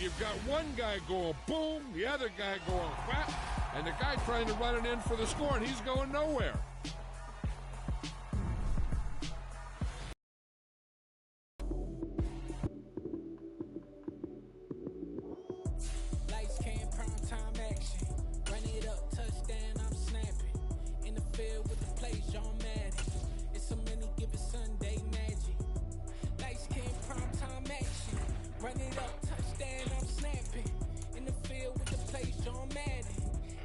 you've got one guy going boom, the other guy going whap, and the guy trying to run it in for the score, and he's going nowhere. Lights, cam, prime time action. Run it up, touchdown, I'm snapping. In the field with the plays, John Madden. It's so many given Sunday magic. Lights, cam, prime time action. Run it up, touchdown, I'm snapping. In the field with the plays, John Madden.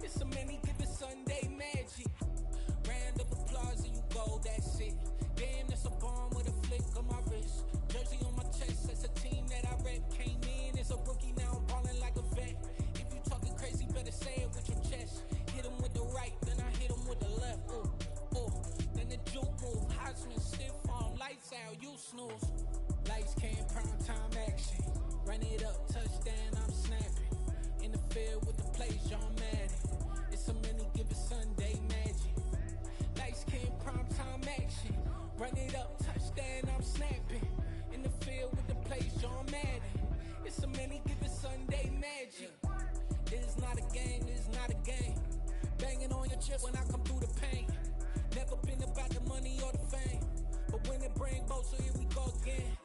It's so many given Sunday magic. Round of applause and you go, that's it. Damn, that's a bomb with a flick on my wrist. Jersey on my chest, that's a team that I rep. Came in as a rookie, now I'm ballin' like a vet. If you talking crazy, better say it with your chest. Hit him with the right, then I hit him with the left. Ooh, ooh, then the juke move. Heisman, stiff arm, lights out, you snooze. Lights, cam, prime time action. Run it up, touchdown, I'm snapping. In the field with the plays, John Madden. It's so many given Sunday magic. Lights, cam, prime time action. Run it up, touchdown, I'm snapping. In the field with the plays, John Madden. It's so many given Sunday magic. This is not a game, this is not a game. Banging on your chest when I come through the pain. Never been about the money or the fame, but when it bring both, so here we go again.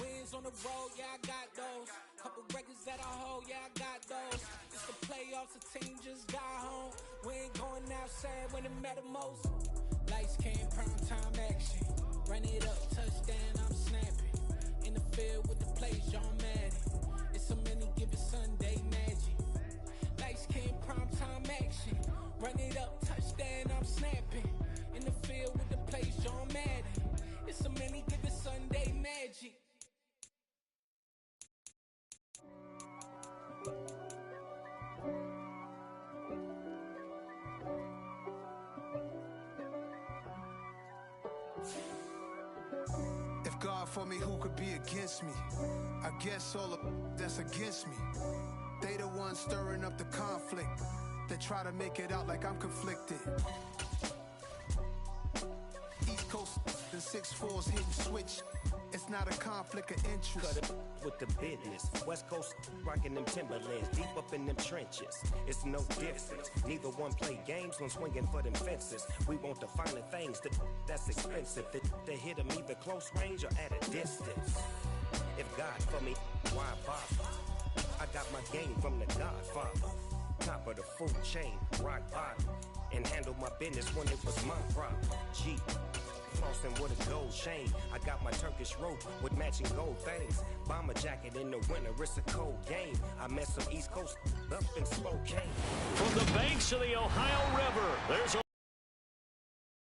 Wins on the road, yeah, I got those. Couple records that I hold, yeah, I got those. It's the playoffs, the team just got home. We ain't going outside when it matter most. Lights, cam, prime time action. Run it up, touchdown, I'm snapping. In the field with the plays, John Madden. It's so many given Sunday magic. Lights, cam, prime time action. Run it up, touchdown, I'm snapping. In the field with the plays, John Madden. It's so many given Sunday magic. If God for me, who could be against me? I guess all of that's against me. They the ones stirring up the conflict. They try to make it out like I'm conflicted. East Coast and 6'4's hitting switch. It's not a conflict of interest. Cut it with the business. West Coast rocking them Timberlands, deep up in them trenches. It's no difference. Neither one play games when swinging for them fences. We want the finer things that's expensive. They hit them either close range or at a distance. If God for me, why bother? I got my game from the Godfather. Top of the food chain, rock bottom. And handle my business when it was my problem. G. Flossing with a gold chain. I got my Turkish rope with matching gold things. Bomber jacket in the winter, it's a cold game. I met some East Coast up in Spokane. From the banks of the Ohio River, there's a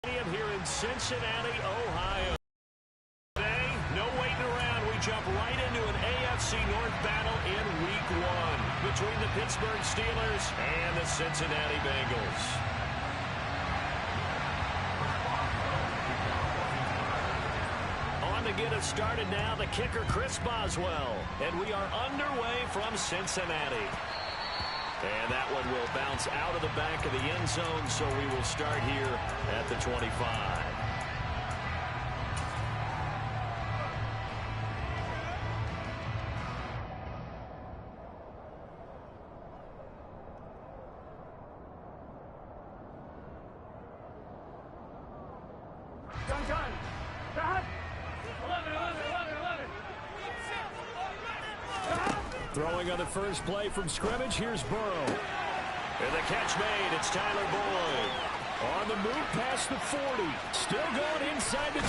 stadium here in Cincinnati, Ohio. Today, no waiting around. We jump right into an AFC North battle in Week 1 between the Pittsburgh Steelers and the Cincinnati Bengals. To get us started now, the kicker Chris Boswell, and we are underway from Cincinnati. And that one will bounce out of the back of the end zone, so we will start here at the 25. Throwing on the first play from scrimmage, here's Burrow. And the catch made, it's Tyler Boyd. On the move past the 40, still going inside the 20.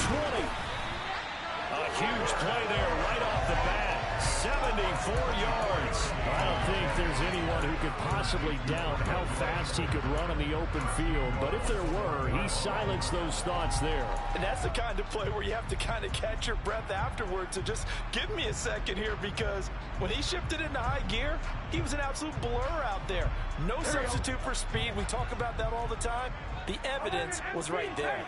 A huge play there right off the bat. 74 yards. I don't think there's anyone who could possibly doubt how fast he could run on the open field. But if there were, he silenced those thoughts there. And that's the kind of play where you have to kind of catch your breath afterwards. So just give me a second here, because when he shifted into high gear, he was an absolute blur out there. No substitute for speed. We talk about that all the time. The evidence was right there.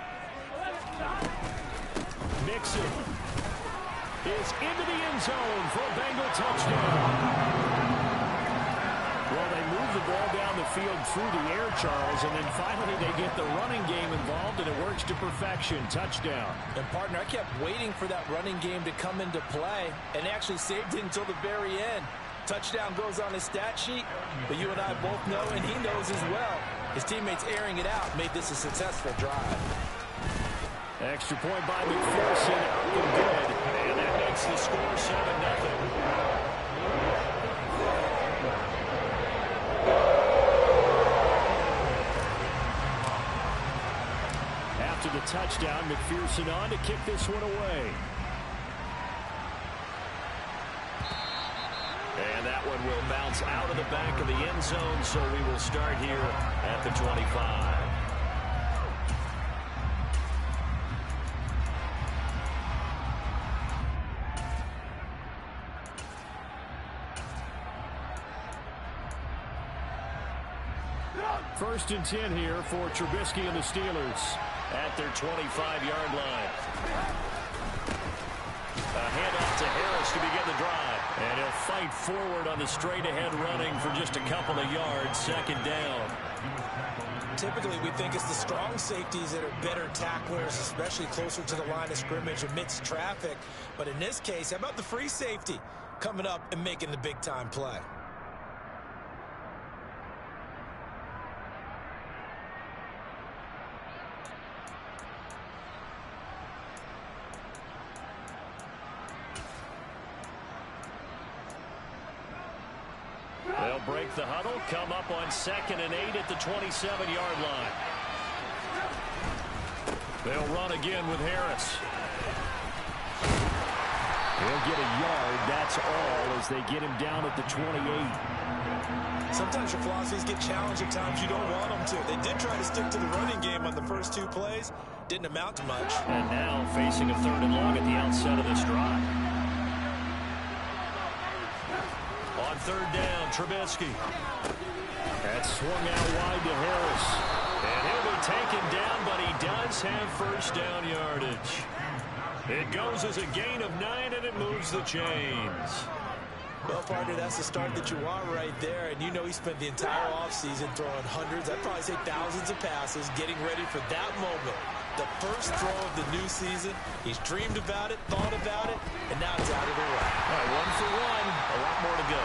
Mixon is into the end zone for a Bengal touchdown. Well, they move the ball down the field through the air, Charles, and then finally they get the running game involved, and it works to perfection. Touchdown. And, partner, I kept waiting for that running game to come into play and actually saved it until the very end. Touchdown goes on his stat sheet, but you and I both know, and he knows as well, his teammates airing it out made this a successful drive. Extra point by McPherson, up and good, and that makes the score 7-0. After the touchdown, McPherson on to kick this one away. And that one will bounce out of the back of the end zone, so we will start here at the 25. First and 10 here for Trubisky and the Steelers at their 25-yard line. A handoff to Harris to begin the drive. And he'll fight forward on the straight-ahead running for just a couple of yards, second down. Typically, we think it's the strong safeties that are better tacklers, especially closer to the line of scrimmage amidst traffic. But in this case, how about the free safety coming up and making the big-time play? They'll break the huddle, come up on 2nd and 8 at the 27-yard line. They'll run again with Harris. He'll get a yard, that's all, as they get him down at the 28. Sometimes your philosophies get challenged at times you don't want them to. They did try to stick to the running game on the first 2 plays. Didn't amount to much. And now facing a 3rd and long at the outset of this drive. On 3rd down, Trubisky. That swung out wide to Harris. And he'll be taken down, but he does have first down yardage. It goes as a gain of 9, and it moves the chains. Well, partner, that's the start that you want right there. And you know he spent the entire offseason throwing hundreds, I'd probably say thousands of passes, getting ready for that moment. The first throw of the new season. He's dreamed about it, thought about it, and now it's out of the way. All right, 1 for 1. A lot more to go.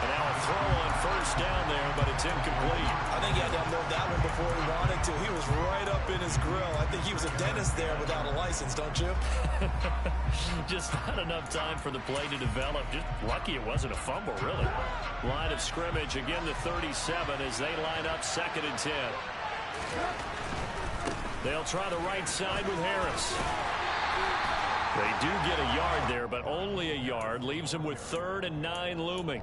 And now a throw on first down there, but it's incomplete. I think he had to unload that one before he wanted to. He was right up in his grill. I think he was a dentist there without a license, don't you? Just not enough time for the play to develop. Just lucky it wasn't a fumble, really. Line of scrimmage, again the 37 as they line up 2nd and 10. They'll try the right side with Harris. They do get a yard there, but only a yard. Leaves them with 3rd and 9 looming.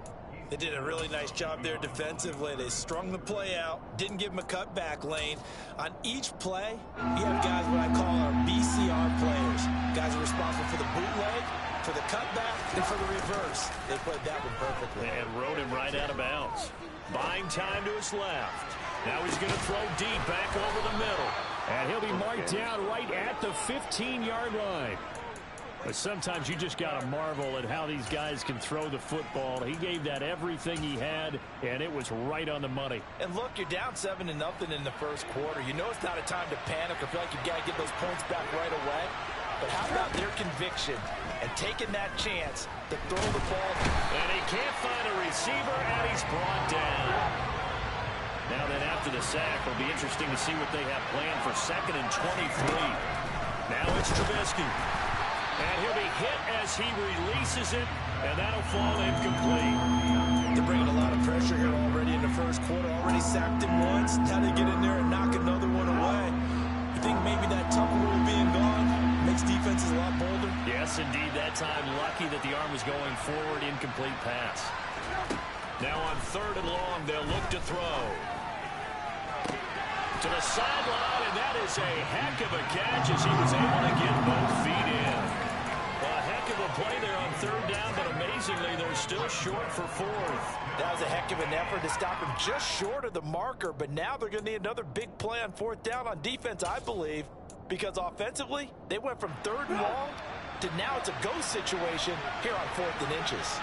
They did a really nice job there defensively. They strung the play out, didn't give him a cutback lane. On each play, you have guys what I call our BCR players. Guys are responsible for the bootleg, for the cutback, and for the reverse. They played that one perfectly. And rode him right out of bounds. Buying time to his left. Now he's going to throw deep back over the middle. And he'll be marked down right at the 15-yard line. But sometimes you just got to marvel at how these guys can throw the football. He gave that everything he had, and it was right on the money. And look, you're down 7-0 in the first quarter. You know it's not a time to panic or feel like you got to get those points back right away. But how about their conviction and taking that chance to throw the ball? And he can't find a receiver, and he's brought down. Now then, after the sack, it'll be interesting to see what they have planned for 2nd and 23. Now it's Trubisky. And he'll be hit as he releases it, and that'll fall incomplete. They're bringing a lot of pressure here already in the first quarter. Already sacked him once. Now they get in there and knock another one away. You think maybe that Tucker rule being gone makes defenses a lot bolder? Yes, indeed. That time, lucky that the arm was going forward. Incomplete pass. Now on 3rd and long, they'll look to throw. To the sideline, and that is a heck of a catch as he was able to get both feet in. A heck of a play there on 3rd down, but amazingly, they're still short for 4th. That was a heck of an effort to stop him just short of the marker, but now they're going to need another big play on 4th down on defense, I believe, because offensively, they went from 3rd and long to now it's a go situation here on 4th and inches.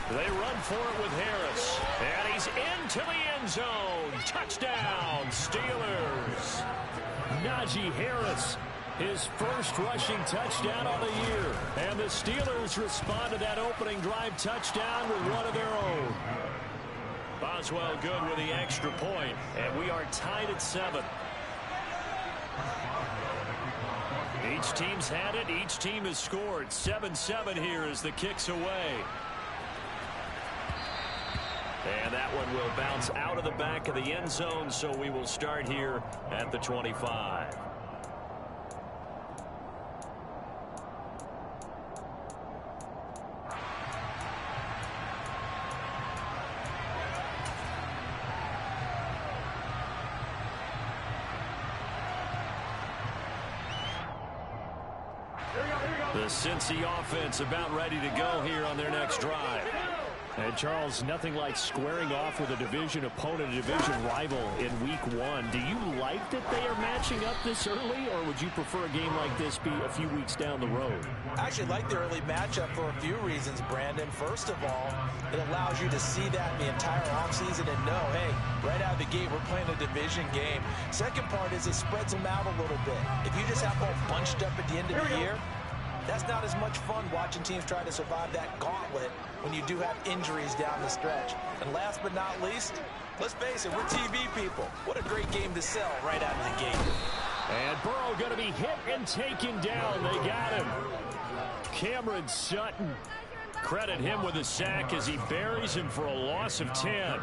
They run for it with Harris. And he's into the end zone. Touchdown, Steelers. Najee Harris His first rushing touchdown on the year. And the Steelers respond to that opening drive touchdown with one of their own. Boswell good with the extra point, and we are tied at 7. Each team's had it. Each team has scored. 7-7 here as the kick's away. And that one will bounce out of the back of the end zone, so we will start here at the 25. The Cincy offense about ready to go here on their next drive. And Charles, nothing like squaring off with a division opponent, a division rival in week 1. Do you like that they are matching up this early, or would you prefer a game like this be a few weeks down the road? I actually like the early matchup for a few reasons, Brandon. First of all, it allows you to see that in the entire offseason and know, hey, right out of the gate, we're playing a division game. Second part is it spreads them out a little bit. If you just have them all bunched up at the end of the year, that's not as much fun watching teams try to survive that gauntlet when you do have injuries down the stretch. And last but not least, let's face it, we're TV people. What a great game to sell right out of the gate. And Burrow going to be hit and taken down. They got him. Cameron Sutton. Credit him with a sack as he buries him for a loss of 10.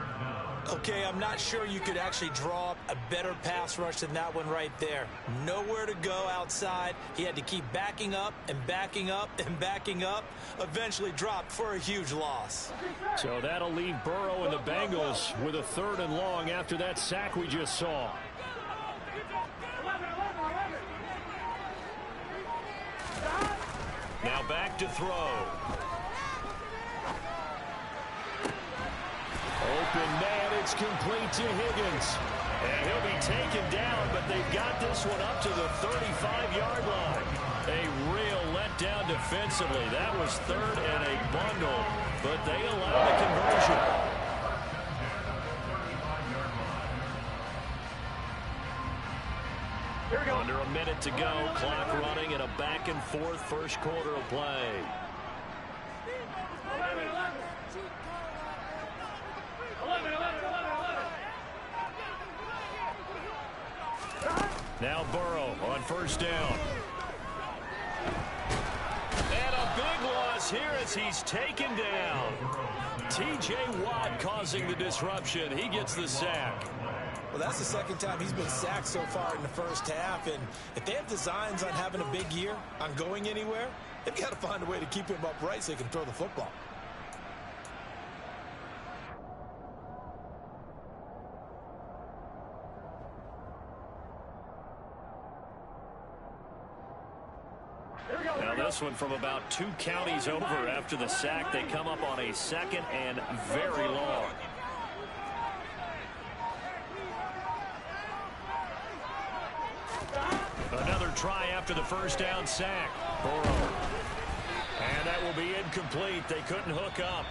Okay, I'm not sure you could actually draw up a better pass rush than that one right there. Nowhere to go outside. He had to keep backing up and backing up and backing up. Eventually dropped for a huge loss. So that'll leave Burrow and the Bengals with a 3rd and long after that sack we just saw. Now back to throw. Open man, it's complete to Higgins. And he'll be taken down, but they've got this one up to the 35-yard line. A real letdown defensively. That was 3rd and a bundle, but they allow the conversion. Under a minute to go, clock running, and a back-and-forth first quarter of play. Now Burrow on 1st down. And a big loss here as he's taken down. T.J. Watt causing the disruption. He gets the sack. Well, that's the 2nd time he's been sacked so far in the first half. And if they have designs on having a big year, on going anywhere, they've got to find a way to keep him upright so he can throw the football. Now this one from about 2 counties over after the sack. They come up on a 2nd and very long. Another try after the 1st down sack. Burrow. And that will be incomplete. They couldn't hook up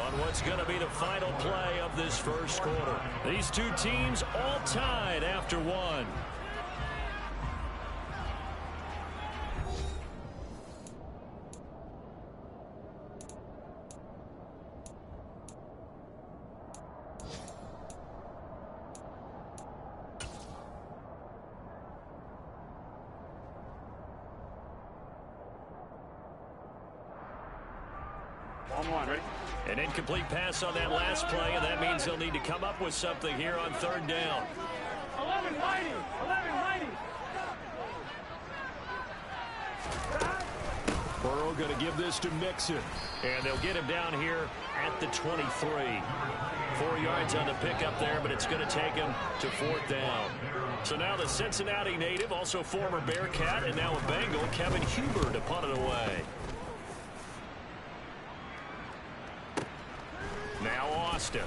on what's going to be the final play of this first quarter. These two teams all tied after 1. An incomplete pass on that last play, and that means they'll need to come up with something here on 3rd down. 11-90. Burrow going to give this to Mixon, and they'll get him down here at the 23. 4 yards on the pickup there, but it's going to take him to 4th down. So now the Cincinnati native, also former Bearcat, and now a Bengal, Kevin Huber, to punt it away. Now Austin.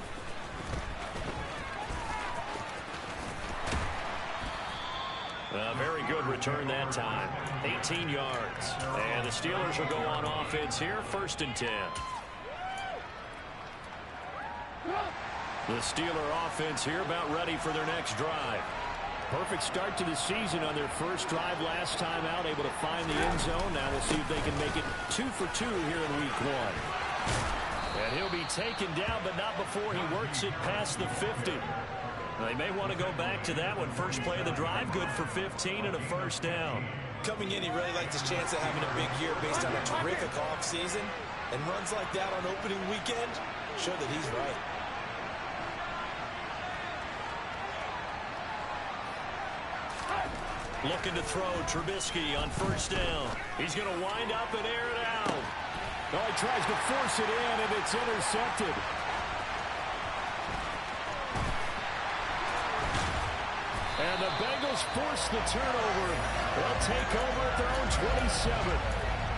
A very good return that time. 18 yards. And the Steelers will go on offense here, 1st and 10. The Steeler offense here about ready for their next drive. Perfect start to the season on their first drive last time out, able to find the end zone. Now we'll see if they can make it 2 for 2 here in week 1. And he'll be taken down, but not before he works it past the 50. They may want to go back to that one. First play of the drive, good for 15 and a first down. Coming in, he really liked his chance of having a big year based on a terrific offseason. And runs like that on opening weekend show that he's right. Looking to throw Trubisky on first down. He's going to wind up and air it out. Oh, he tries to force it in, and it's intercepted. And the Bengals force the turnover. They'll take over at their own 27.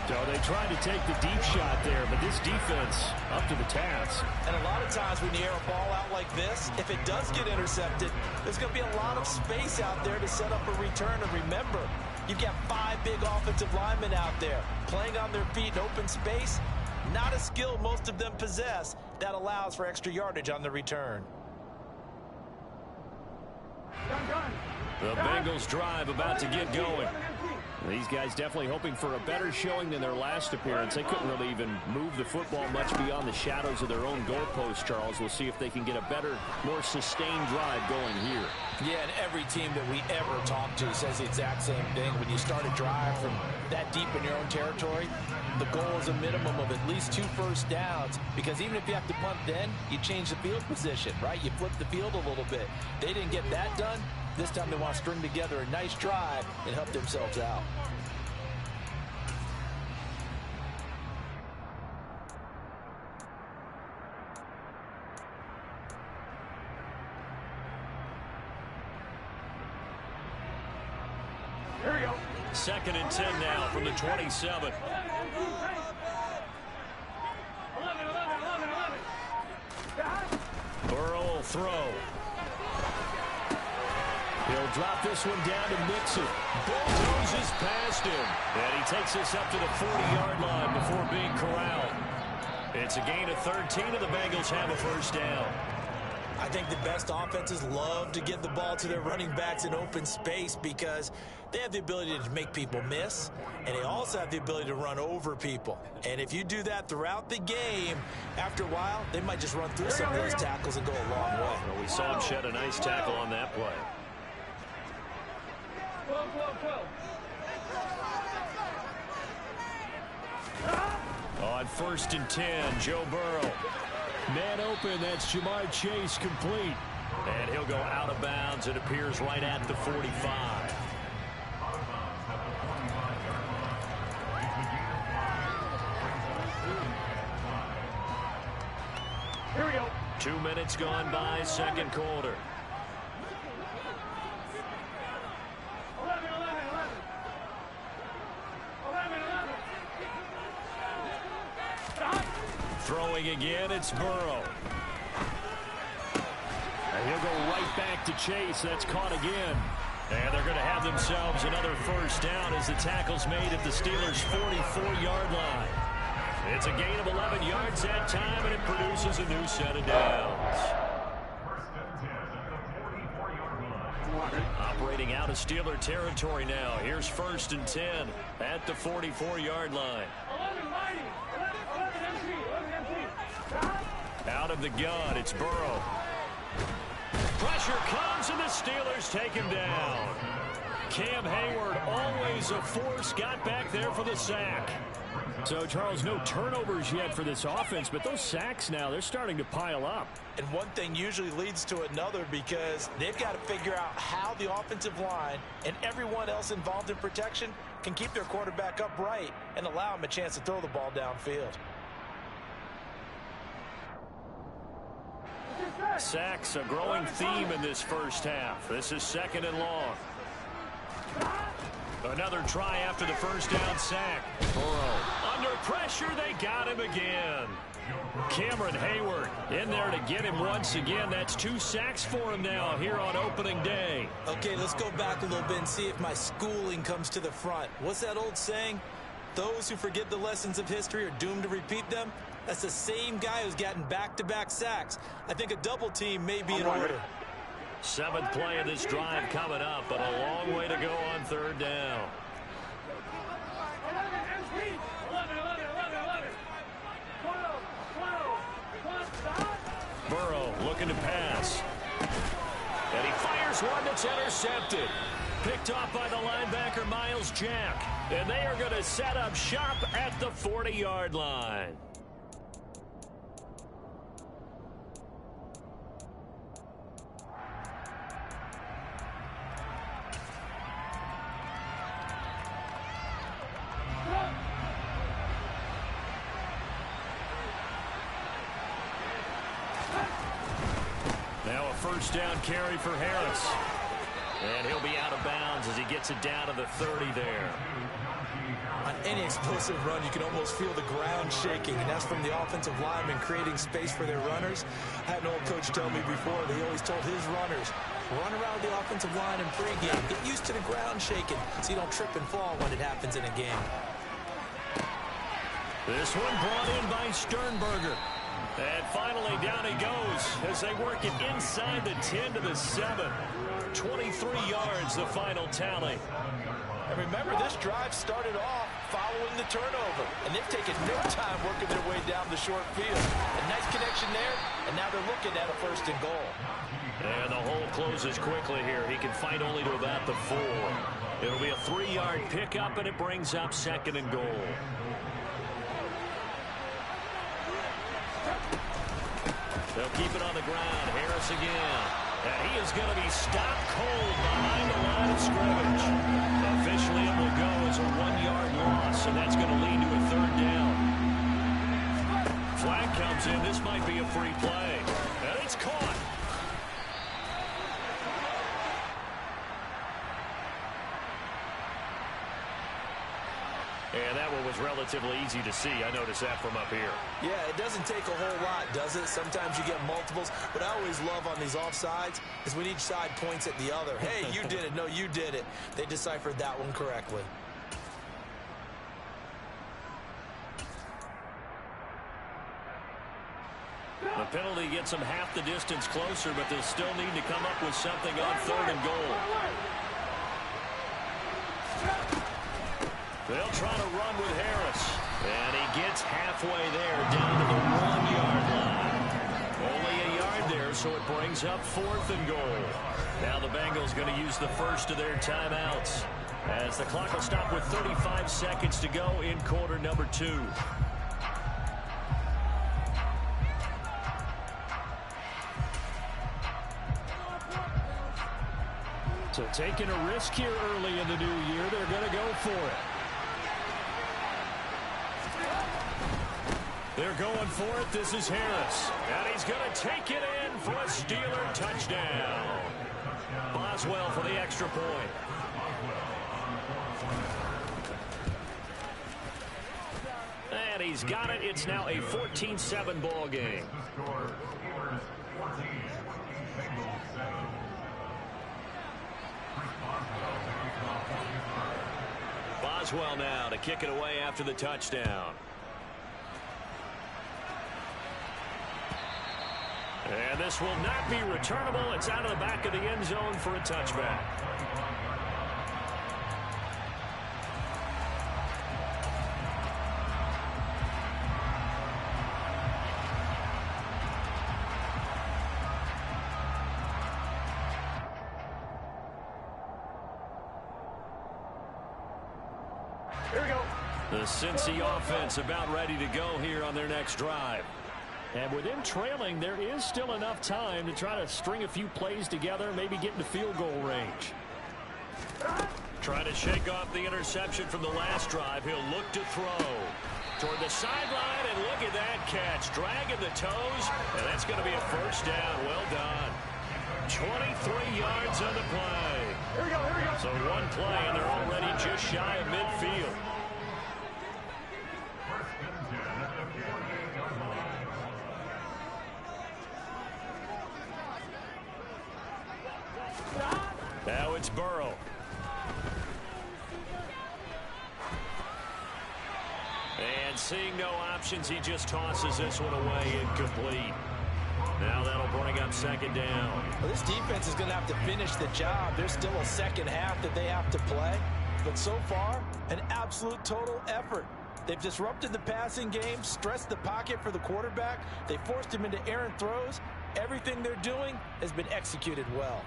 So they tried to take the deep shot there, but this defense up to the task. And a lot of times when you air a ball out like this, if it does get intercepted, there's going to be a lot of space out there to set up a return. And remember, you've got 5 big offensive linemen out there playing on their feet in open space. Not a skill most of them possess that allows for extra yardage on the return. The Bengals drive about to get going. These guys definitely hoping for a better showing than their last appearance. They couldn't really even move the football much beyond the shadows of their own goalpost, Charles. We'll see if they can get a better, more sustained drive going here. Yeah, and every team that we ever talk to says the exact same thing. When you start a drive from that deep in your own territory, the goal is a minimum of at least 2 first downs, because even if you have to punt then, you change the field position, right? You flip the field a little bit. They didn't get that done. This time they want to string together a nice drive and help themselves out. Here we go. 2nd and 10 now from the 27. 11. Burrow will throw. He'll drop this one down to Mixon. Bulldozes past him. And he takes us up to the 40-yard line before being corralled. It's a gain of 13, and the Bengals have a first down. I think the best offenses love to get the ball to their running backs in open space because they have the ability to make people miss, and they also have the ability to run over people. And if you do that throughout the game, after a while, they might just run through some of those tackles and go a long way. Well, we saw him shed a nice tackle on that play. On 1st and 10, Joe Burrow. Man open, that's Jamar Chase complete. And he'll go out of bounds. It appears right at the 45. Here we go. 2 minutes gone by, second quarter. 11. Throwing again, it's Burrow. And he'll go right back to Chase. That's caught again. And they're going to have themselves another first down as the tackle's made at the Steelers' 44-yard line. It's a gain of 11 yards that time, and it produces a new set of downs. Operating out of Steeler territory now. Here's 1st and 10 at the 44-yard line. 11 empty. Out of the gun, it's Burrow. Pressure comes, and the Steelers take him down. Cam Hayward, always a force, got back there for the sack. So, Charles, no turnovers yet for this offense, but those sacks now, they're starting to pile up. And one thing usually leads to another because they've got to figure out how the offensive line and everyone else involved in protection can keep their quarterback upright and allow him a chance to throw the ball downfield. Sacks, a growing theme in this first half. This is 2nd and long. Another try after the first down sack. Burrow under pressure. They got him again. Cameron Hayward in there to get him once again. That's 2 sacks for him now here on opening day. Okay, let's go back a little bit and see if my schooling comes to the front. What's that old saying? Those who forget the lessons of history are doomed to repeat them. That's the same guy who's gotten back-to-back sacks. I think a double team may be in order. Seventh play of this drive coming up, but a long way to go on third down. 11. 12. Burrow looking to pass. And he fires one that's intercepted. Picked off by the linebacker, Miles Jack. And they are going to set up shop at the 40-yard line. Now a first down carry for Harris. And he'll be out of bounds as he gets it down to the 30 there. On any explosive run, you can almost feel the ground shaking, and that's from the offensive linemen creating space for their runners. I had an old coach tell me before, they always told his runners, run around the offensive line in pregame. Get used to the ground shaking so you don't trip and fall when it happens in a game. This one brought in by Sternberger. And finally down he goes as they work it inside the 10 to the 7. 23 yards, the final tally. And remember, this drive started off following the turnover, and they've taken no time working their way down the short field. A nice connection there, and now they're looking at a first and goal. And the hole closes quickly here. He can fight only to about the 4. It'll be a 3-yard pickup, and it brings up second and goal. They'll keep it on the ground. Harris again. And he is going to be stopped cold behind the line of scrimmage. Officially, it will go as a 1-yard loss, and that's going to lead to a third down. Flag comes in. This might be a free play. And it's caught. And that one was relatively easy to see. I noticed that from up here. Yeah, it doesn't take a whole lot, does it? Sometimes you get multiples. What I always love on these offsides is when each side points at the other. Hey, you did it. No, you did it. They deciphered that one correctly. The penalty gets them half the distance closer, but they'll still need to come up with something on third and goal. They'll try to run with Harris. And he gets halfway there, down to the 1-yard line. Only a yard there, so it brings up fourth and goal. Now the Bengals going to use the first of their timeouts, as the clock will stop with 35 seconds to go in quarter number 2. So taking a risk here early in the new year, they're going to go for it. They're going for it. This is Harris. And he's going to take it in for a Steeler touchdown. Boswell for the extra point. And he's got it. It's now a 14-7 ball game. Boswell now to kick it away after the touchdown. And this will not be returnable. It's out of the back of the end zone for a touchback. Here we go. The Cincy offense about ready to go here on their next drive. And with them trailing, there is still enough time to try to string a few plays together, maybe get into field goal range. Trying to shake off the interception from the last drive. He'll look to throw toward the sideline, and look at that catch. Dragging the toes, and that's going to be a first down. Well done. 23 yards on the play. Here we go. So one play, and they're already just shy of midfield. Now it's Burrow. And seeing no options, he just tosses this one away incomplete. Now that'll bring up second down. Well, this defense is going to have to finish the job. There's still a second half that they have to play. But so far, an absolute total effort. They've disrupted the passing game, stressed the pocket for the quarterback. They forced him into errant throws. Everything they're doing has been executed well.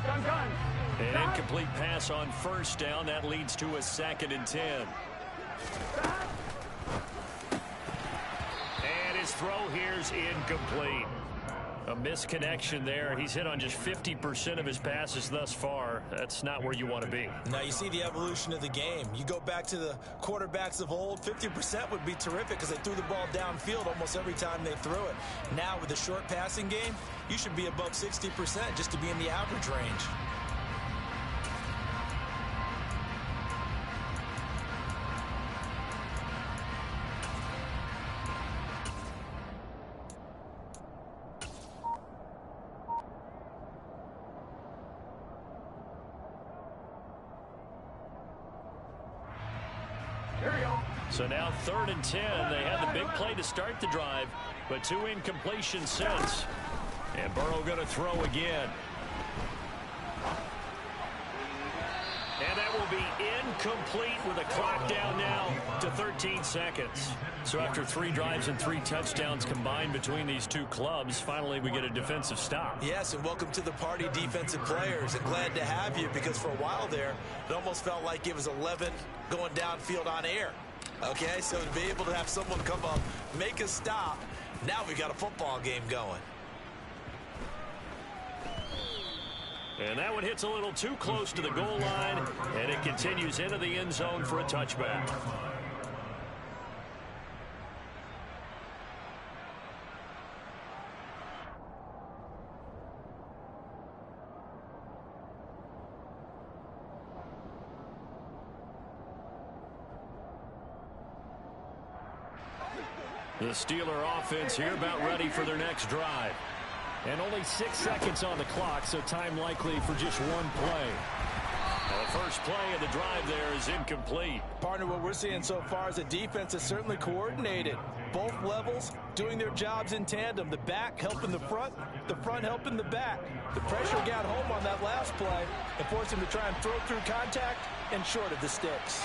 An incomplete pass on first down. That leads to a 2nd and 10. And his throw here's incomplete. A misconnection there. He's hit on just 50% of his passes thus far. That's not where you want to be. Now you see the evolution of the game. You go back to the quarterbacks of old, 50% would be terrific because they threw the ball downfield almost every time they threw it. Now with the short passing game, you should be above 60% just to be in the average range. So now 3rd and 10. They had the big play to start the drive, but 2 incompletions since. And Burrow going to throw again. And that will be incomplete with a clock down now to 13 seconds. So after 3 drives and 3 touchdowns combined between these two clubs, finally we get a defensive stop. Yes, and welcome to the party, defensive players. And glad to have you because for a while there, it almost felt like it was 11 going downfield on air. Okay, so to be able to have someone come up, make a stop, now we got a football game going. And that one hits a little too close to the goal line, and it continues into the end zone for a touchback. The Steeler offense here about ready for their next drive. And only 6 seconds on the clock, so time likely for just one play. The first play of the drive there is incomplete. Partner, what we're seeing so far is the defense is certainly coordinated. Both levels doing their jobs in tandem. The back helping the front helping the back. The pressure got home on that last play and forced him to try and throw through contact and short of the sticks.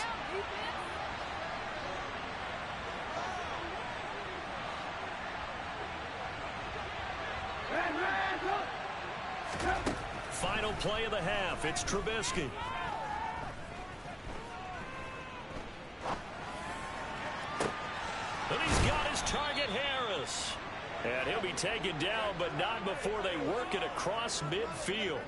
Final play of the half. It's Trubisky. And he's got his target, Harris. And he'll be taken down, but not before they work it across midfield.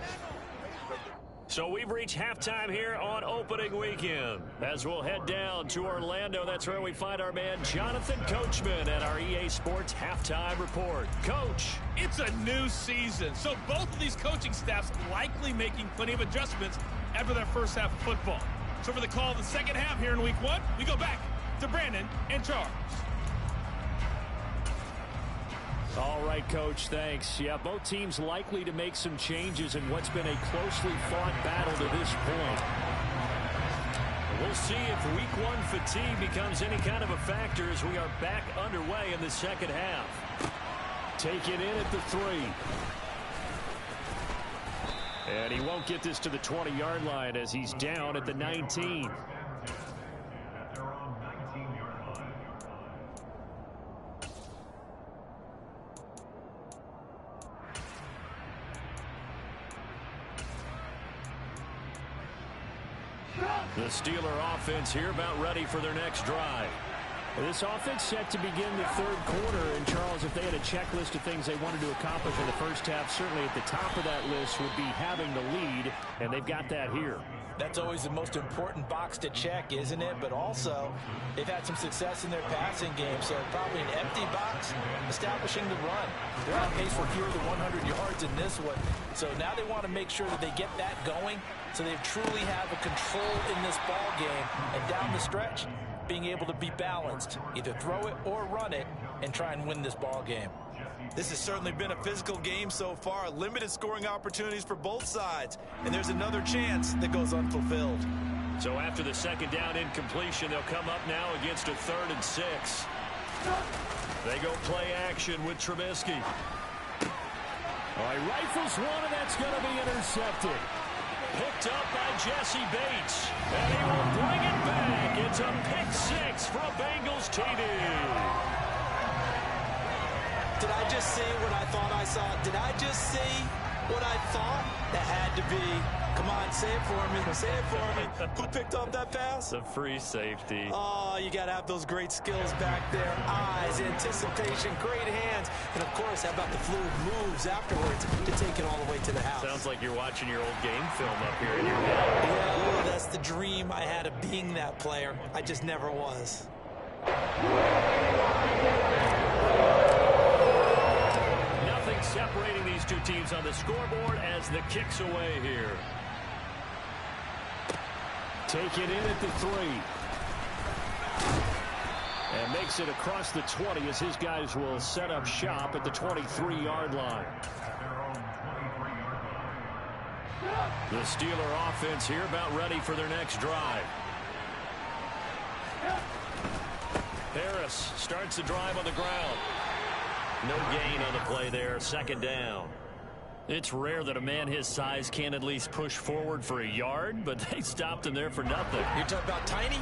So we've reached halftime here on opening weekend. As we'll head down to Orlando, that's where we find our man Jonathan Coachman at our EA Sports Halftime Report. Coach. It's a new season, so both of these coaching staffs likely making plenty of adjustments after their first half of football. So for the call of the second half here in week 1, we go back to Brandon and Charles. All right, Coach, thanks. Yeah, both teams likely to make some changes in what's been a closely fought battle to this point. We'll see if week 1 fatigue becomes any kind of a factor as we are back underway in the second half. Take it in at the 3. And he won't get this to the 20-yard line as he's down at the 19. The Steeler offense here about ready for their next drive. This offense set to begin the third quarter. And, Charles, if they had a checklist of things they wanted to accomplish in the first half, certainly at the top of that list would be having the lead, and they've got that here. That's always the most important box to check, isn't it? But also, they've had some success in their passing game, so probably an empty box, establishing the run. They're on pace for fewer than 100 yards in this one. So now they want to make sure that they get that going so they truly have a control in this ball game. And down the stretch, being able to be balanced, either throw it or run it, and try and win this ball game. This has certainly been a physical game so far. Limited scoring opportunities for both sides. And there's another chance that goes unfulfilled. So after the second down incompletion, they'll come up now against a 3rd and 6. They go play action with Trubisky. All right, rifles one, and that's going to be intercepted. Picked up by Jesse Bates. And he will bring it back. It's a pick 6 from Bengals TD. Did I just see what I thought I saw? Did I just see what I thought? That had to be. Come on, say it for me. Say it for me. Who picked up that pass? The free safety. Oh, you got to have those great skills back there. Eyes, anticipation, great hands. And, of course, how about the fluid moves afterwards to take it all the way to the house? Sounds like you're watching your old game film up here in your head. Yeah, that's the dream I had of being that player. I just never was. Nothing separating these two teams on the scoreboard as the kick's away here. Take it in at the 3. And makes it across the 20 as his guys will set up shop at the 23-yard line. The Steeler offense here about ready for their next drive. Harris starts the drive on the ground. No gain on the play there. 2nd down. It's rare that a man his size can't at least push forward for a yard, but they stopped him there for nothing. You're talking about tiny?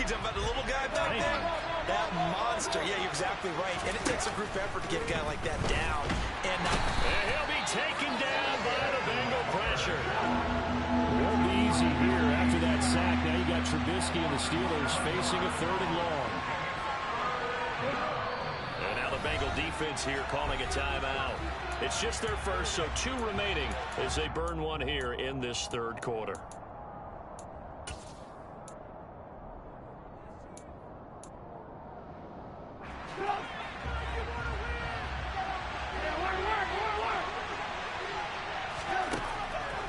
You're talking about the little guy back there? That monster. Yeah, you're exactly right. And it takes a group effort to get a guy like that down. And he'll be taken down by the Bengal pressure. Won't be easy here after that sack. Now you got Trubisky and the Steelers facing a 3rd and long. And now the Bengal defense here calling a timeout. It's just their first, so 2 remaining as they burn one here in this 3rd quarter.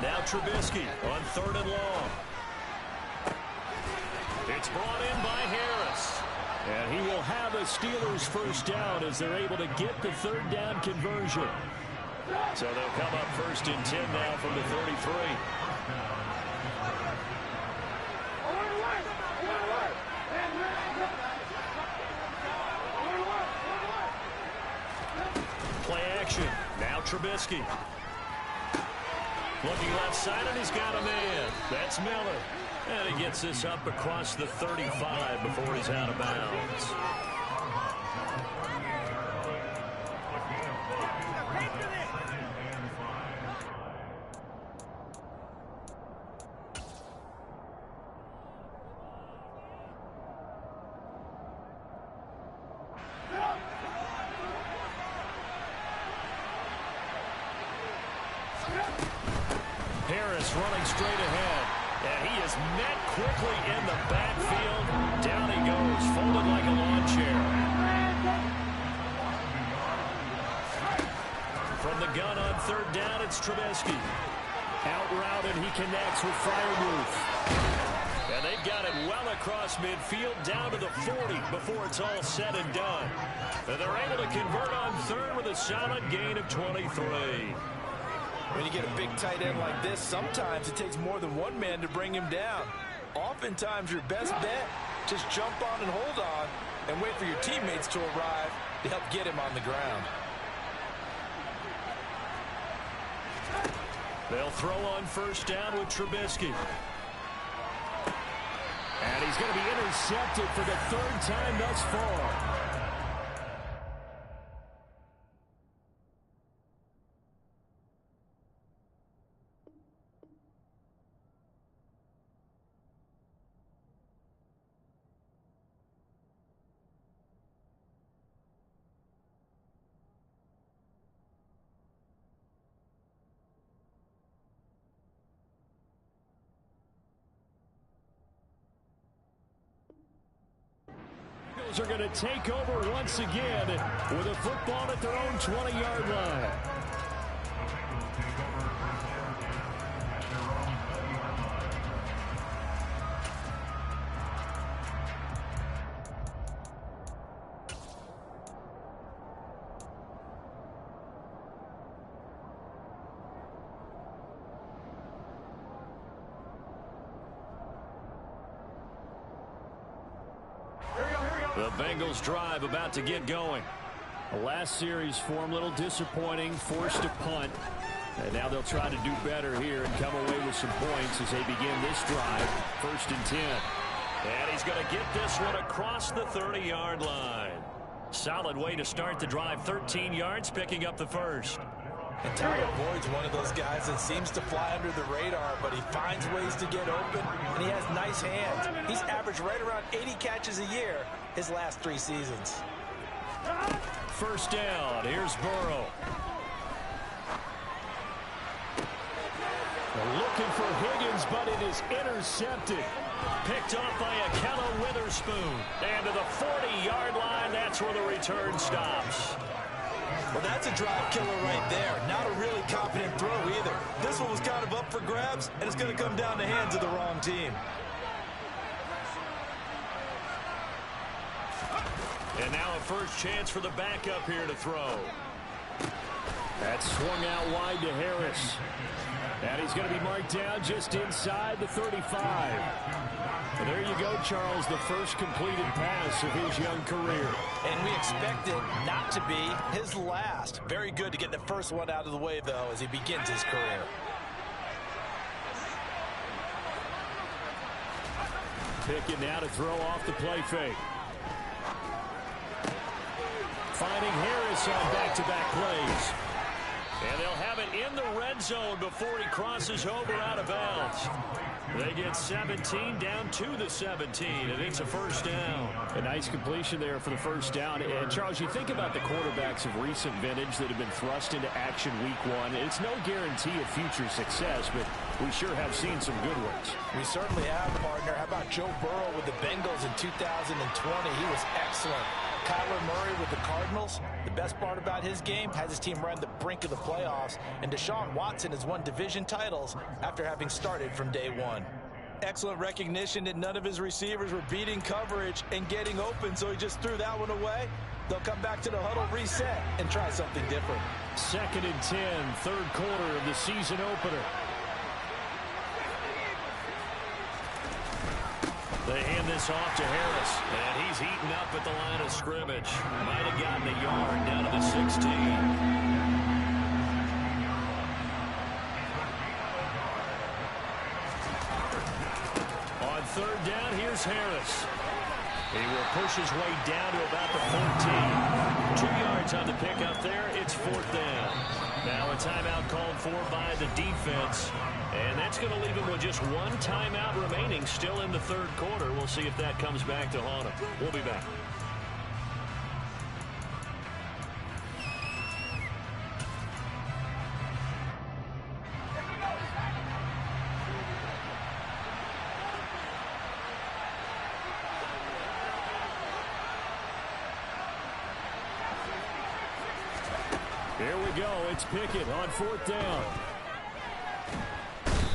Now Trubisky on 3rd and long. It's brought in by Harris. And he will have a Steelers first down as they're able to get the 3rd down conversion. So they'll come up 1st and 10 now from the 33. Play action. Now Trubisky. Looking left side, and he's got a man. That's Miller. And he gets this up across the 35 before he's out of bounds. Harris running straight ahead. And he is met quickly in the backfield. Down he goes, folded like a lawn chair. From the gun on 3rd down, it's Trubisky. Out route, and he connects with Freiermuth. And they've got it well across midfield, down to the 40 before it's all said and done. And they're able to convert on 3rd with a solid gain of 23. when you get a big tight end like this, sometimes it takes more than one man to bring him down. Oftentimes, your best bet, just jump on and hold on and wait for your teammates to arrive to help get him on the ground. They'll throw on first down with Trubisky. And he's going to be intercepted for the third time thus far. Are going to take over once again with a football at their own 20-yard line. The Bengals drive about to get going. The last series for them, a little disappointing, forced to punt. And now they'll try to do better here and come away with some points as they begin this drive. 1st and 10. And he's going to get this one across the 30-yard line. Solid way to start the drive. 13 yards, picking up the first. And Tyler Boyd's one of those guys that seems to fly under the radar, but he finds ways to get open, and he has nice hands. He's averaged right around 80 catches a year his last 3 seasons. First down. Here's Burrow. Looking for Higgins, but it is intercepted. Picked off by Akello Witherspoon. And to the 40-yard line, that's where the return stops. Well, that's a drive killer right there. Not a really confident throw either. This one was kind of up for grabs, and it's going to come down the hands of the wrong team. And now a first chance for the backup here to throw. That's swung out wide to Harris. And he's going to be marked down just inside the 35. And there you go, Charles, the first completed pass of his young career. And we expect it not to be his last. Very good to get the first one out of the way, though, as he begins his career. Pickett now to throw off the play fake. Finding Harris on back-to-back plays. And they'll have it in the red zone before he crosses over out of bounds. They get 17 down to the 17, and it's a first down. A nice completion there for the first down. And, Charles, you think about the quarterbacks of recent vintage that have been thrust into action week 1. It's no guarantee of future success, but we sure have seen some good ones. We certainly have, partner. How about Joe Burrow with the Bengals in 2020? He was excellent. Kyler Murray with the Cardinals. The best part about his game has his team right on the brink of the playoffs. And Deshaun Watson has won division titles after having started from day 1. Excellent recognition that none of his receivers were beating coverage and getting open, so he just threw that one away. They'll come back to the huddle, reset, and try something different. 2nd and 10, third quarter of the season opener. They hand this off to Harris, and he's heating up at the line of scrimmage. Might have gotten a yard down to the 16. On 3rd down, here's Harris. He will push his way down to about the 14. 2 yards on the pickup there. It's 4th down. Now a timeout called for by the defense. And that's going to leave him with just 1 timeout remaining still in the 3rd quarter. We'll see if that comes back to haunt him. We'll be back. Here we go. It's Pickett on 4th down.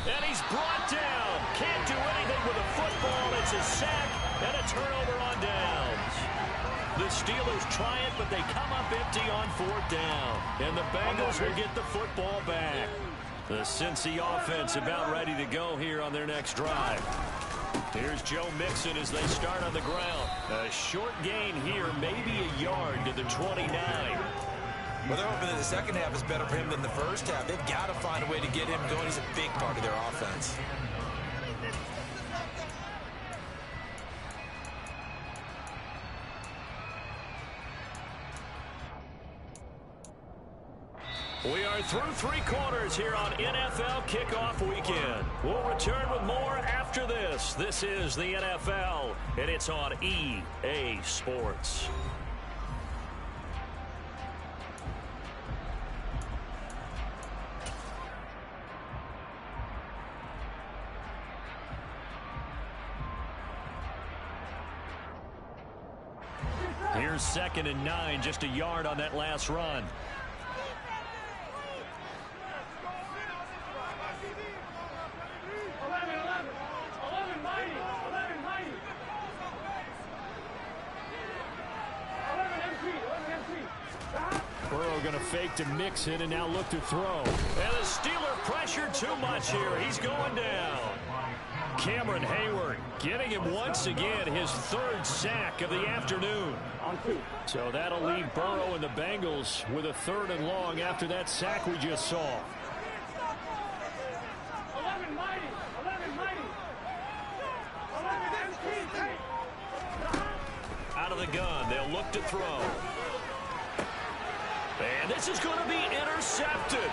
And he's brought down. Can't do anything with a football. It's a sack and a turnover on downs. The Steelers try it, but they come up empty on 4th down. And the Bengals will get the football back. The Cincy offense about ready to go here on their next drive. Here's Joe Mixon as they start on the ground. A short gain here, maybe a yard to the 29. Well, they're hoping that the second half is better for him than the first half. They've got to find a way to get him going. He's a big part of their offense. We are through 3 quarters here on NFL Kickoff Weekend. We'll return with more after this. This is the NFL, and it's on EA Sports. Here's 2nd and 9, just a yard on that last run. Burrow going to fake to Mixon and now look to throw. And the Steeler pressured too much here. He's going down. Cameron Hayward getting him once again his third sack of the afternoon. So that'll leave Burrow and the Bengals with a 3rd and long after that sack we just saw. 11 mighty. 11 mighty. 11 Out of the gun, they'll look to throw. And this is going to be intercepted.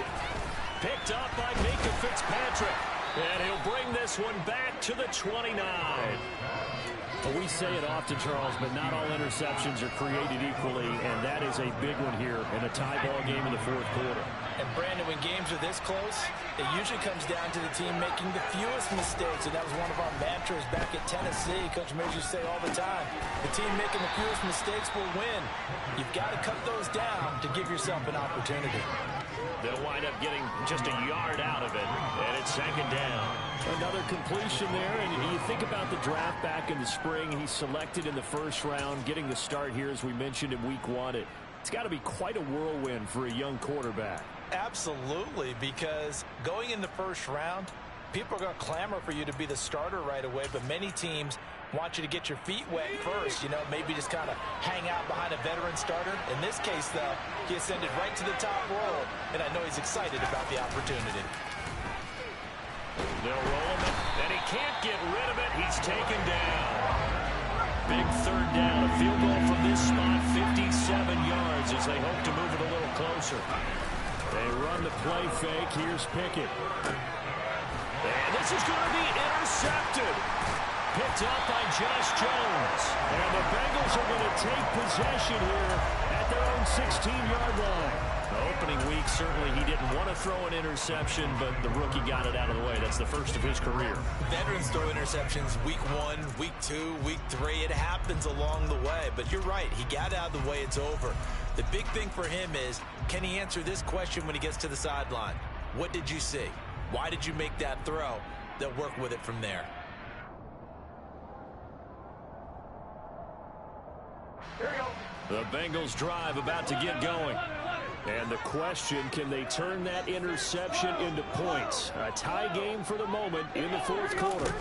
Picked up by Minka Fitzpatrick. And he'll bring this one back to the 29. Well, we say it often, Charles, but not all interceptions are created equally, and that is a big one here in a tie ball game in the 4th quarter. And, Brandon, when games are this close, it usually comes down to the team making the fewest mistakes, and that was one of our mantras back at Tennessee. Coach Mears used to say all the time, the team making the fewest mistakes will win. You've got to cut those down to give yourself an opportunity. They'll wind up getting just a yard out of it, and it's 2nd down. Another completion there, and you think about the draft back in the spring. He's selected in the 1st round, getting the start here, as we mentioned, in week 1. It's got to be quite a whirlwind for a young quarterback. Absolutely, because going in the 1st round, people are going to clamor for you to be the starter right away, but many teams want you to get your feet wet first, maybe just kind of hang out behind a veteran starter. In this case, though, he ascended right to the top role, and I know he's excited about the opportunity. They'll roll him, and he can't get rid of it. He's taken down. Big 3rd down, a field goal from this spot, 57 yards as they hope to move it a little closer. They run the play fake. Here's Pickett. And this is going to be intercepted. Picked up by Josh Jones. And the Bengals are going to take possession here at their own 16-yard line. The opening week, certainly he didn't want to throw an interception, but the rookie got it out of the way. That's the first of his career. Veterans throw interceptions week 1, week 2, week 3. It happens along the way. But you're right. He got out of the way. It's over. The big thing for him is, can he answer this question when he gets to the sideline? What did you see? Why did you make that throw? They'll work with it from there. The Bengals drive about to get going. And the question, can they turn that interception into points? A tie game for the moment in the 4th quarter.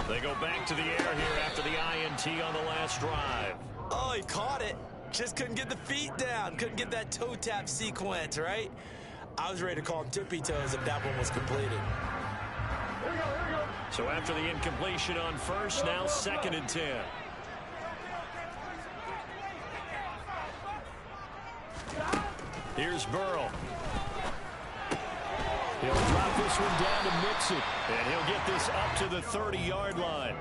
They go back to the air here after the INT on the last drive. Oh, he caught it. Just couldn't get the feet down. Couldn't get that toe tap sequence, right? I was ready to call him tippy toes if that one was completed. So after the incompletion on 1st, now 2nd and 10. Here's Burrow. He'll drop this one down to Mixon, and he'll get this up to the 30-yard line.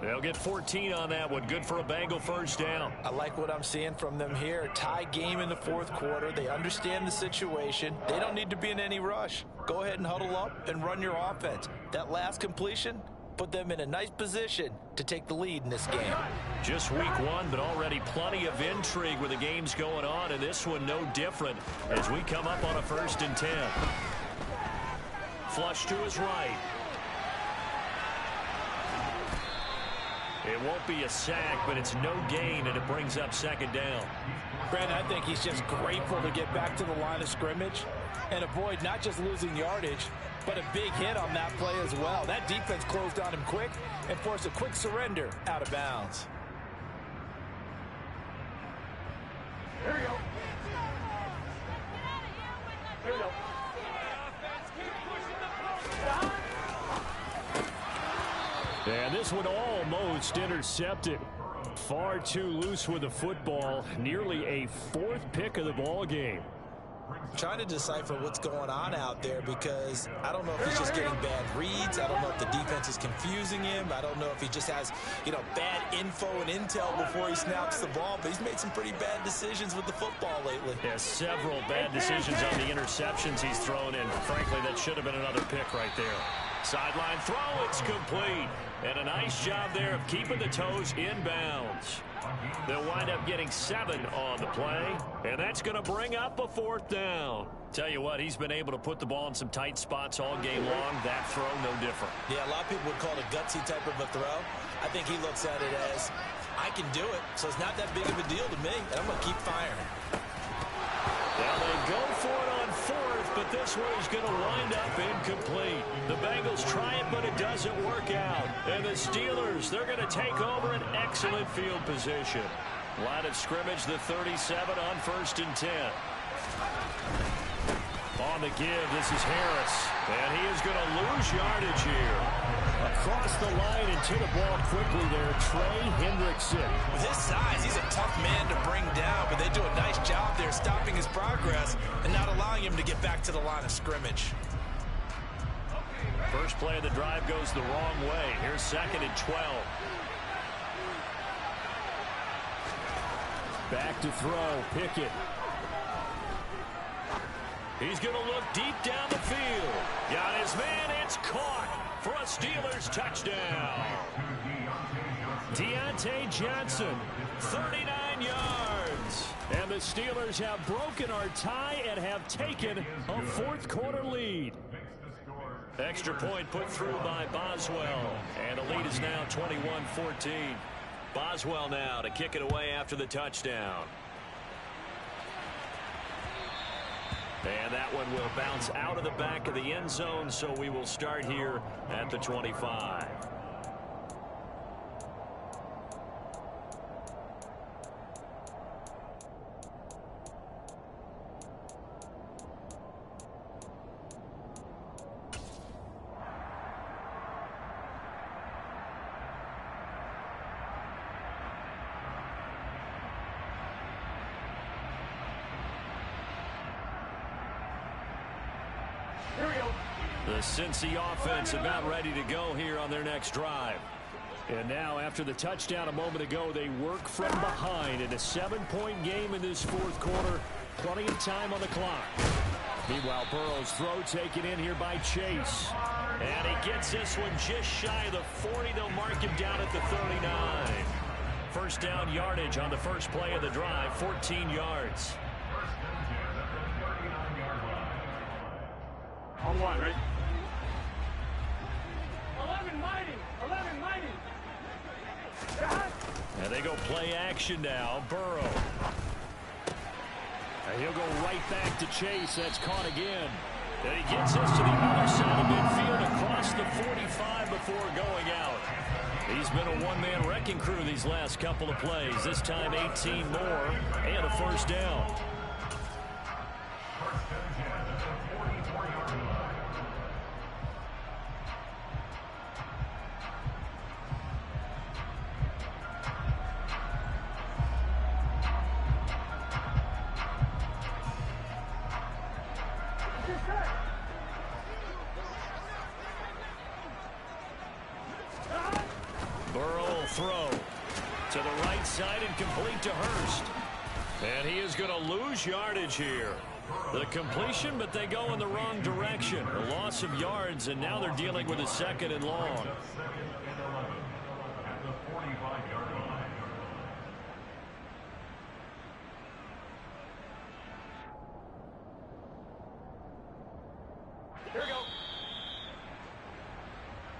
They'll get 14 on that one. Good for a Bengal 1st down. I like what I'm seeing from them here. Tie game in the 4th quarter. They understand the situation. They don't need to be in any rush. Go ahead and huddle up and run your offense. That last completion put them in a nice position to take the lead in this game. Just week 1, but already plenty of intrigue with the games going on, and this one no different as we come up on a 1st and 10. Flush to his right. It won't be a sack, but it's no gain, and it brings up 2nd down. Brandon, I think he's just grateful to get back to the line of scrimmage and avoid not just losing yardage, but a big hit on that play as well. That defense closed on him quick and forced a quick surrender out of bounds. Here we go. Here we go. And this one almost intercepted. Far too loose with the football. Nearly a 4th pick of the ball game. Trying to decipher what's going on out there, because I don't know if he's just getting bad reads. I don't know if the defense is confusing him. I don't know if he just has, bad info and intel before he snaps the ball. But he's made some pretty bad decisions with the football lately. Yeah, several bad decisions on the interceptions he's thrown in. Frankly, that should have been another pick right there. Sideline throw, it's complete. And a nice job there of keeping the toes inbounds. They'll wind up getting 7 on the play, and that's going to bring up a 4th down. Tell you what, he's been able to put the ball in some tight spots all game long. That throw, no different. Yeah, a lot of people would call it a gutsy type of a throw. I think he looks at it as, I can do it, so it's not that big of a deal to me, and I'm going to keep firing. Now they go for it on 4th, but this one is going to wind up incomplete. The Bengals try it, but it doesn't work out. And the Steelers, they're going to take over an excellent field position. Line of scrimmage, the 37 on 1st and 10. On the give, this is Harris. And he is going to lose yardage here. Across the line and to the ball quickly there, Trey Hendrickson. With his size, he's a tough man to bring down, but they do a nice job there stopping his progress and not allowing him to get back to the line of scrimmage. First play of the drive goes the wrong way. Here's 2nd and 12. Back to throw, Pickett. He's going to look deep down the field. Got his man, it's caught for a Steelers touchdown. Deontay Johnson, 39 yards. And the Steelers have broken our tie and have taken a 4th quarter lead. Extra point put through by Boswell. And the lead is now 21-14. Boswell now to kick it away after the touchdown. And that one will bounce out of the back of the end zone, so we will start here at the 25. The Cincy offense about ready to go here on their next drive. And now, after the touchdown a moment ago, they work from behind in a 7-point game in this 4th quarter. Plenty of time on the clock. Meanwhile, Burrow's throw taken in here by Chase. And he gets this one just shy of the 40. They'll mark him down at the 39. First down yardage on the first play of the drive, 14 yards. On one, right? 11 mighty. 11 mighty. And they go play action now. Burrow. And he'll go right back to Chase. That's caught again. And he gets us to the other side of midfield across the 45 before going out. He's been a one-man wrecking crew these last couple of plays. This time 18 more and a first down. Throw to the right side and complete to Hurst. And he is going to lose yardage here. The completion, but they go in the wrong direction. A loss of yards, and now they're dealing with a 2nd and long. Here we go.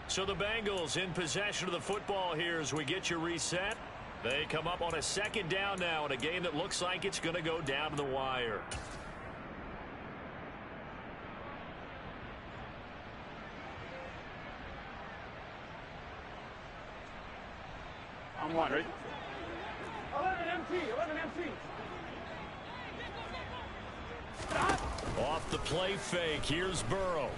So the Bengals in possession of the football here as we get you reset. They come up on a 2nd down now in a game that looks like it's going to go down to the wire. On one, right? 11 MT. 11 MT. Stop. Off the play fake. Here's Burrow.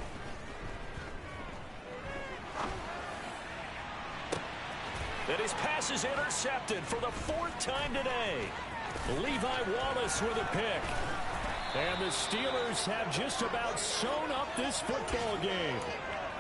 And his pass is intercepted for the 4th time today. Levi Wallace with a pick. And the Steelers have just about sewn up this football game.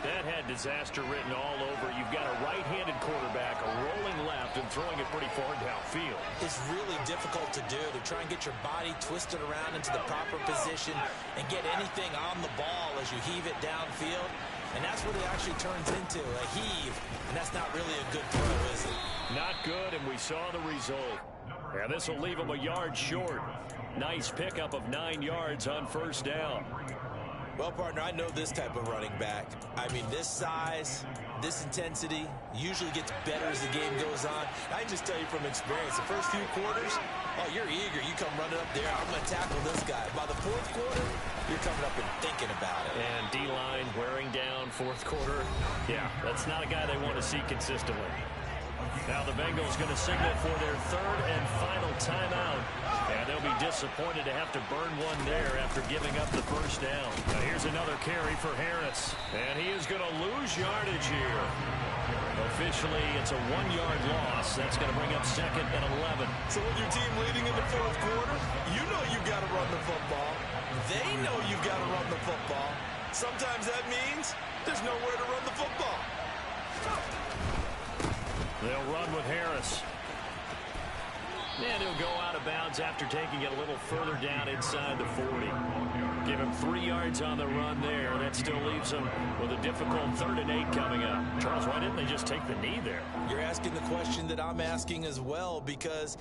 That had disaster written all over. You've got a right-handed quarterback, a rolling left, and throwing it pretty far downfield. It's really difficult to do, to try and get your body twisted around into the proper position and get anything on the ball as you heave it downfield. And that's what it actually turns into, a heave. And that's not really a good throw, is it? Not good, and we saw the result. And this will leave him a yard short. Nice pickup of 9 yards on first down. Well, partner, I know this type of running back. I mean, this size, this intensity usually gets better as the game goes on. I can just tell you from experience, the first few quarters, oh, you're eager. You come running up there, I'm going to tackle this guy. By the fourth quarter, you're coming up and thinking about it. And D-line wearing down fourth quarter. Yeah, that's not a guy they want to see consistently. Now the Bengals going to signal for their third and final timeout. And they'll be disappointed to have to burn one there after giving up the first down. Now here's another carry for Harris. And he is going to lose yardage here. Officially, it's a 1-yard loss. That's going to bring up 2nd and 11. So with your team leading in the fourth quarter, you know you've got to run the football. They know you've got to run the football. Sometimes that means there's nowhere to run the football. They'll run with Harris. And he'll go out of bounds after taking it a little further down inside the 40. Give him 3 yards on the run there. That still leaves him with a difficult 3rd and 8 coming up. Charles, why didn't they just take the knee there? You're asking the question that I'm asking as well, because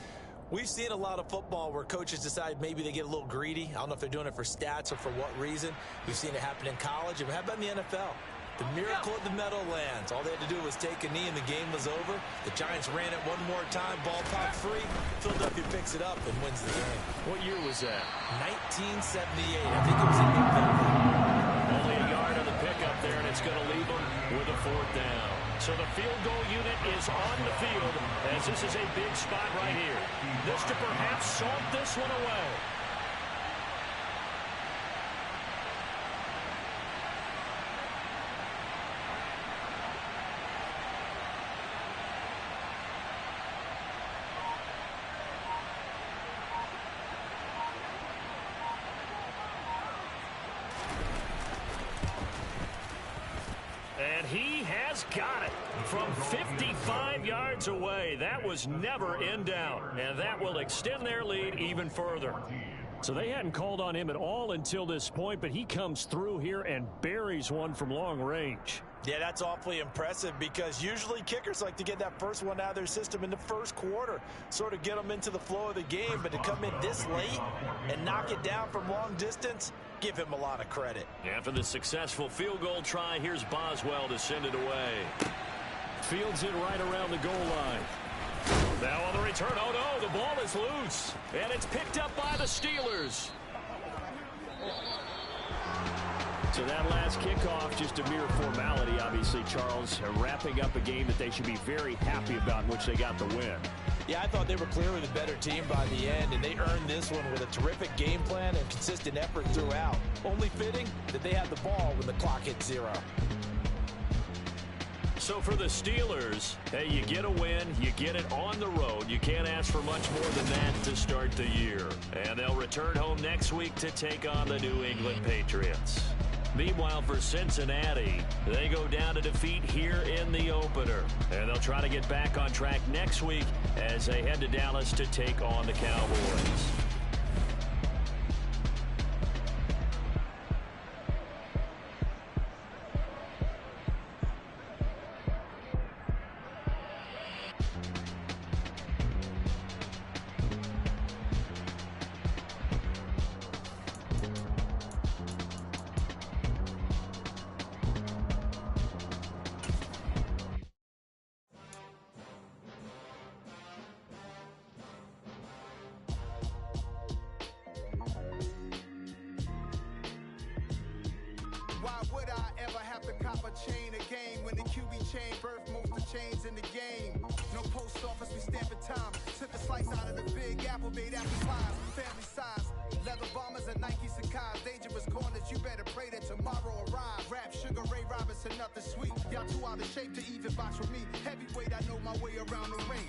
we've seen a lot of football where coaches decide maybe they get a little greedy. I don't know if they're doing it for stats or for what reason. We've seen it happen in college. And how about in the NFL? The miracle at the Meadowlands. All they had to do was take a knee and the game was over. The Giants ran it one more time. Ball popped free. Philadelphia picks it up and wins the game. What year was that? 1978. I think it was in November. Only a yard on the pickup there, and it's going to leave them with a 4th down. So the field goal unit is on the field, as this is a big spot right here. This to perhaps salt this one away. And he has got it from 55 yards away. That was never in doubt, and that will extend their lead even further. So they hadn't called on him at all until this point, but he comes through here and buries one from long range. Yeah, that's awfully impressive, because usually kickers like to get that first one out of their system in the first quarter, sort of get them into the flow of the game. But to come in this late and knock it down from long distance, give him a lot of credit. After the successful field goal try, here's Boswell to send it away. Fields it right around the goal line. Now on the return, oh no, the ball is loose. And it's picked up by the Steelers. So that last kickoff, just a mere formality, obviously, Charles, wrapping up a game that they should be very happy about, in which they got the win. Yeah, I thought they were clearly the better team by the end, and they earned this one with a terrific game plan and consistent effort throughout. Only fitting that they had the ball when the clock hit 0. So for the Steelers, hey, you get a win, you get it on the road. You can't ask for much more than that to start the year. And they'll return home next week to take on the New England Patriots. Meanwhile, for Cincinnati, they go down to defeat here in the opener. And they'll try to get back on track next week as they head to Dallas to take on the Cowboys. Why would I ever have to cop a chain again when the QB chain birthed most of chains in the game? No post office, we stamping time. Took a slice out of the big apple, made apple pies, family size. Leather bombers and Nike Sacai's, dangerous corners, you better pray that tomorrow arrives. Rap, Sugar Ray Robinson, nothing sweet. Y'all too out of shape to even box with me. Heavyweight, I know my way around the ring.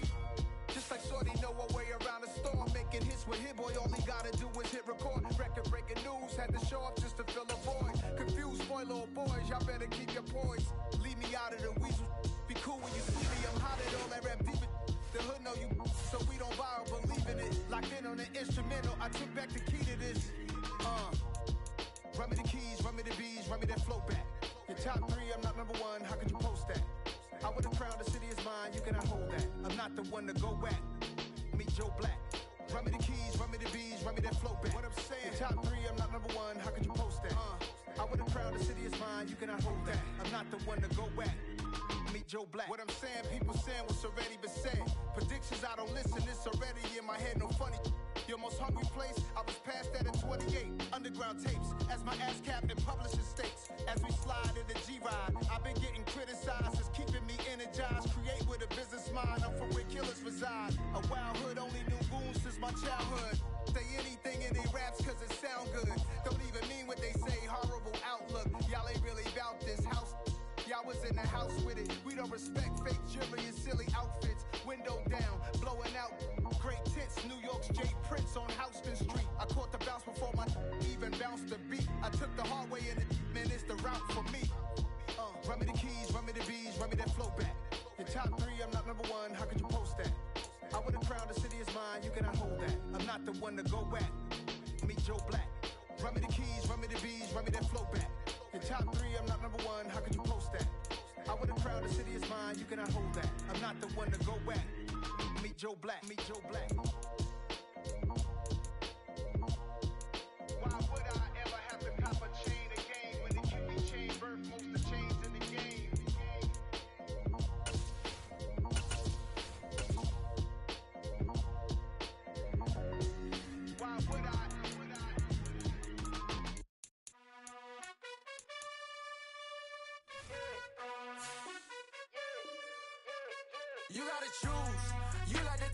Just like Shorty know her way around the storm. Making hits with Hit Boy, all he gotta do is hit record. Record-breaking news, had to show up just to fill a void. Confused, boy, little boys, y'all better keep your poise. Leave me out of the weasel. Be cool when you see me, I'm hot at all that rap deep. The hood know you, so we don't borrow, believe in it. Locked in on the instrumental, I took back the key to this. Run me the keys, run me the bees, run me that flow back. Your top 3, I'm not number 1, how could you post that? I would've crowned the city is mine, you cannot hold that. I'm not the one to go at. Meet Joe Black. Run me the keys, run me the bees, run me that flow back. What I'm saying, your top 3, I'm not number 1, how could you post that? I would've crowned the city is mine, you cannot hold that. I'm not the one to go at. Meet Joe Black. What I'm saying, people saying what's already been said. Predictions, I don't listen, it's already in my head, no funny. Your most hungry place, I was past that in 28. Underground tapes, as my ass cap in publishing states. As we slide in the G-Ride, I've been getting criticized. It's keeping me energized. Create with a business mind, I'm from where killers reside. A wild hood, only knew goons since my childhood. Say anything in they raps cause it sound good. Don't even mean what they say, horrible outlook. Y'all ain't really about this house. Y'all was in the house with it. We don't respect fake jewelry and silly outfits. Window down, blowing out. Great tits, New York's J. Prince on Houston Street. I caught the bounce before my even bounced the beat. I took the hard way in it, man, it's the route for me. Run me the keys, run me the bees, run me that flow back. Your top three, I'm not number one, how could you post that? I would've crowned the city is mine, you cannot hold that. I'm not the one to go back. Meet Joe Black. Run me the keys, run me the bees, run me that flow back. Your top three, I'm not number one, how could you post that? I would've crowned the city is mine, you cannot hold that. I'm not the one to go back. Meet Joe Black, meet Joe Black. Why would I ever have to cop a chain again when the QB chain birthed most of the chains in the game? Why would I? You gotta choose. You like the